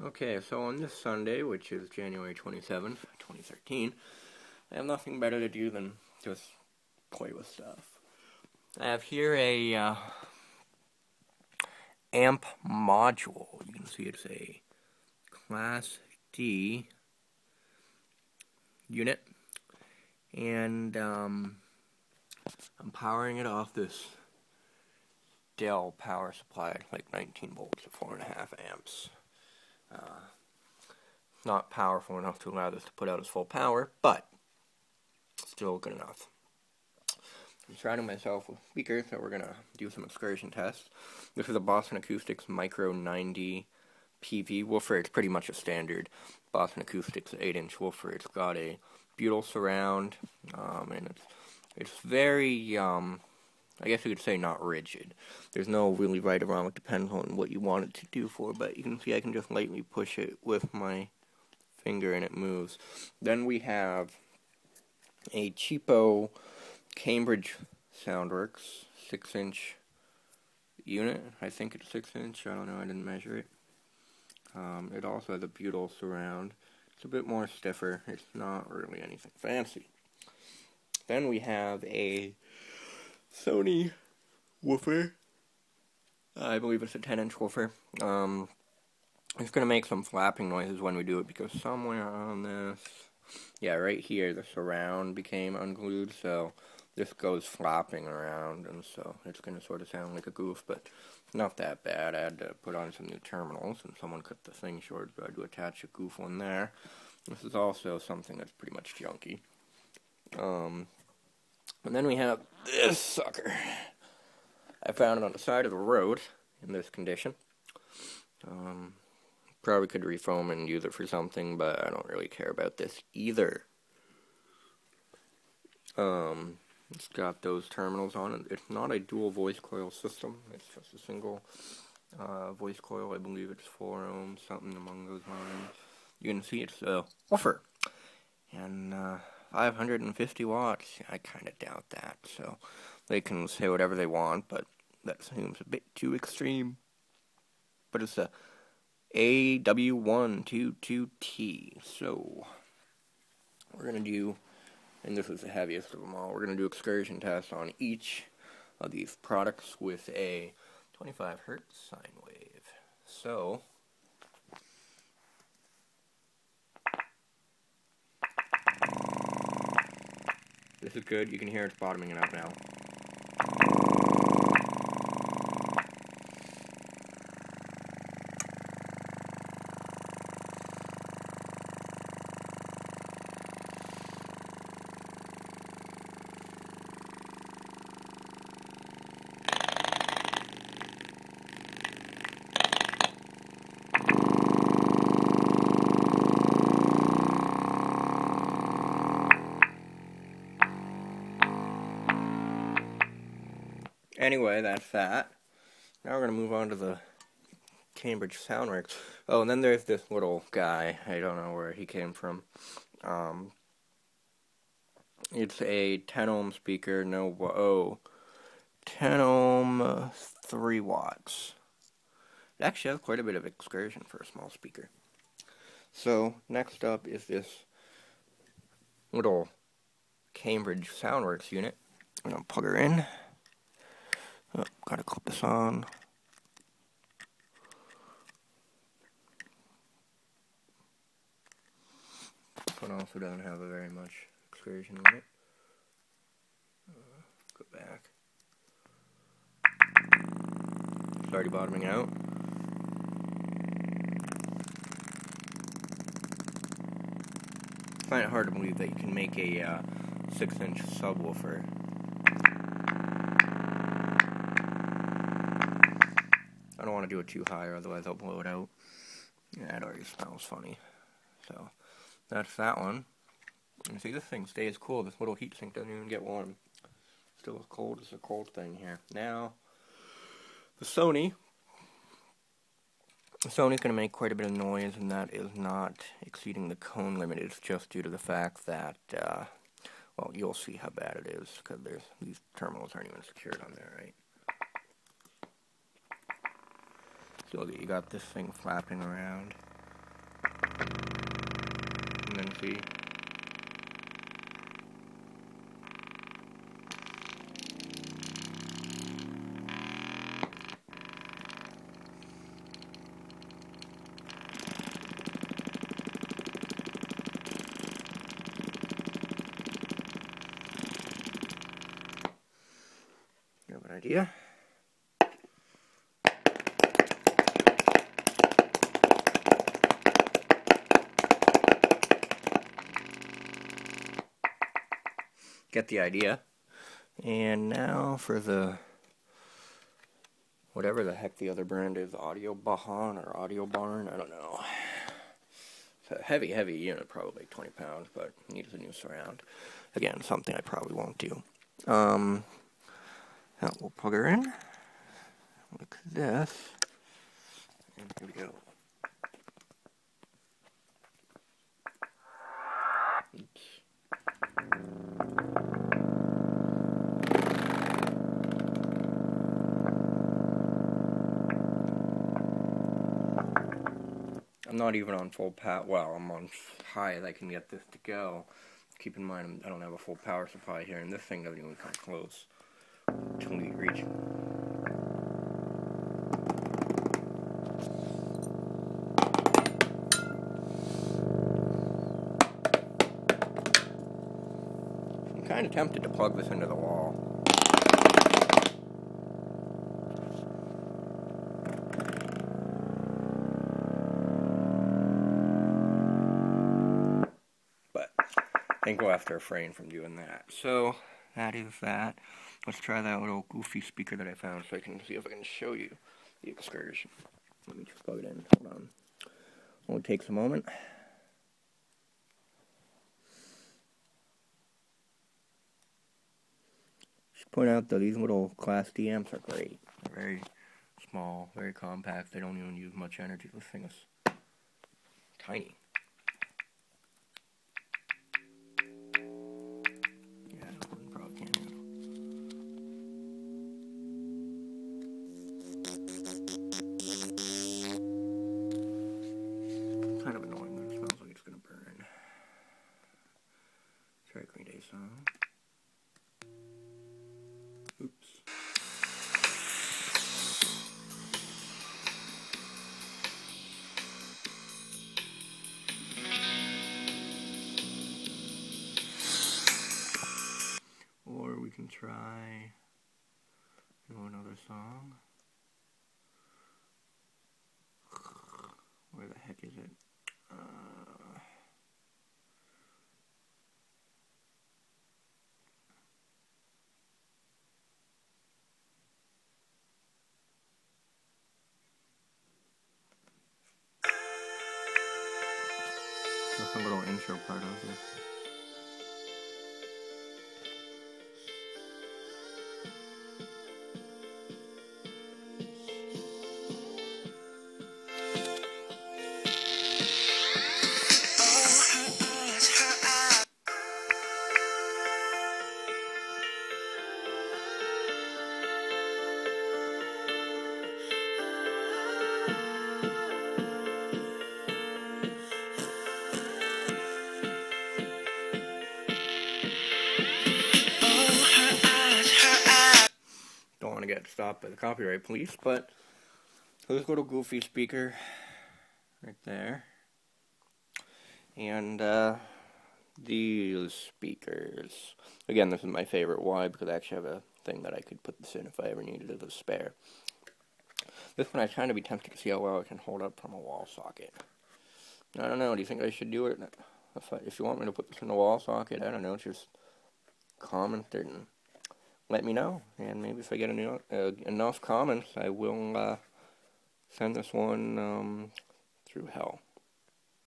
Okay, so on this Sunday, which is January 27th, 2013, I have nothing better to do than just play with stuff. I have here a amp module. You can see it's a Class D unit, and I'm powering it off this Dell power supply, like 19 volts at 4.5 amps. Not powerful enough to allow this to put out its full power, but still good enough. I'm surrounding myself with speakers, so we're going to do some excursion tests. This is a Boston Acoustics Micro90 PV woofer. It's pretty much a standard Boston Acoustics 8-inch woofer. It's got a butyl surround, and it's very, I guess you could say not rigid. There's no really right or wrong. It depends on what you want it to do for, but you can see I can just lightly push it with my finger and it moves. Then we have a cheapo Cambridge SoundWorks 6-inch unit. I think it's 6-inch. I don't know. I didn't measure it. It also has a butyl surround. It's a bit more stiffer. It's not really anything fancy. Then we have a Sony woofer. I believe it's a 10-inch woofer. It's going to make some flapping noises when we do it because somewhere on this, yeah, right here, the surround became unglued, so this goes flapping around, and so it's going to sort of sound like a goof, but not that bad. I had to put on some new terminals, and someone cut the thing short, so I had to attach a goof one there. This is also something that's pretty much junky. And then we have this sucker. I found it on the side of the road in this condition. Probably could refoam and use it for something, but I don't really care about this either. It's got those terminals on it. It's not a dual voice coil system. It's just a single voice coil. I believe it's 4 ohms, something along those lines. You can see it's a woofer. And 550 watts. I kind of doubt that. So they can say whatever they want, but that seems a bit too extreme. But it's a AW122T. So we're going to do, and this is the heaviest of them all, we're going to do excursion tests on each of these products with a 25 hertz sine wave. So this is good. You can hear it's bottoming it out now. Anyway, that's that. Now we're going to move on to the Cambridge SoundWorks. Oh, and then there's this little guy. I don't know where he came from. It's a 10 ohm speaker. 10 ohm, 3 watts. It actually has quite a bit of excursion for a small speaker. So, next up is this little Cambridge SoundWorks unit. I'm going to plug her in. Oh, gotta clip this on. This one also doesn't have a very much excursion in it. Go back. It's already bottoming out. I find it hard to believe that you can make a 6-inch subwoofer. I don't want to do it too high, or otherwise I'll blow it out. Yeah, it already smells funny. So, that's that one. And see, this thing stays cool. This little heatsink doesn't even get warm. Still as cold as a cold thing here. Now, the Sony. The Sony's going to make quite a bit of noise, and that is not exceeding the cone limit. It's just due to the fact that, well, you'll see how bad it is, because these terminals aren't even secured on there, right? So you got this thing flapping around. And then see. You have an idea? Get the idea. And now for the whatever the heck the other brand is, Audiobahn or Audiobahn, I don't know. It's a heavy unit, probably 20 pounds, but needs a new surround. Again, something I probably won't do. Now we'll plug her in. Look at this. And here we go. Oops. I'm not even on full power. Well, I'm on high as I can get this to go. Keep in mind, I don't have a full power supply here, and this thing doesn't even come close to me reaching. I'm kind of tempted to plug this into the wall. I think we'll have to refrain from doing that. So, that is that. Let's try that little goofy speaker that I found so I can see if I can show you the Excursion. Let me just plug it in. Hold on. Only takes a moment. Just point out that these little Class D amps are great. They're very small, very compact. They don't even use much energy. This thing is tiny. Kind of annoying, but it smells like it's going to burn. Try a Green Day song. Oops. Or we can try another song. Where the heck is it? That's a little intro part of this. Don't want to get stopped by the copyright police, but this little goofy speaker right there, and these speakers. Again, this is my favorite. Why? Because I actually have a thing that I could put this in if I ever needed it as a spare. This one I kind of be tempted to see how well it can hold up from a wall socket. I don't know. Do you think I should do it? If you want me to put this in a wall socket, I don't know. Just comment it and let me know. And maybe if I get enough comments, I will send this one through hell.